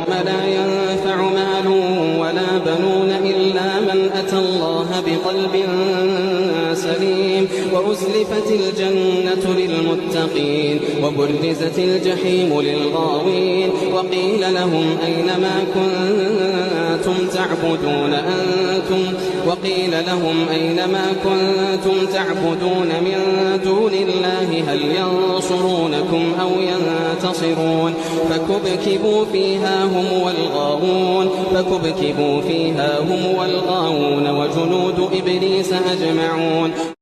لا ينفع مال ولا بنون إلا من أتى الله بقلب سليم وأزلفت الجنة للمتقين وبرزت الجحيم للغاوين وقيل لهم أين ما كنتم تعبدون من دون الله هل ينصرونكم أو ينتصرون فكبكبوا فيها هم والغاوون وجنود إبليس أجمعون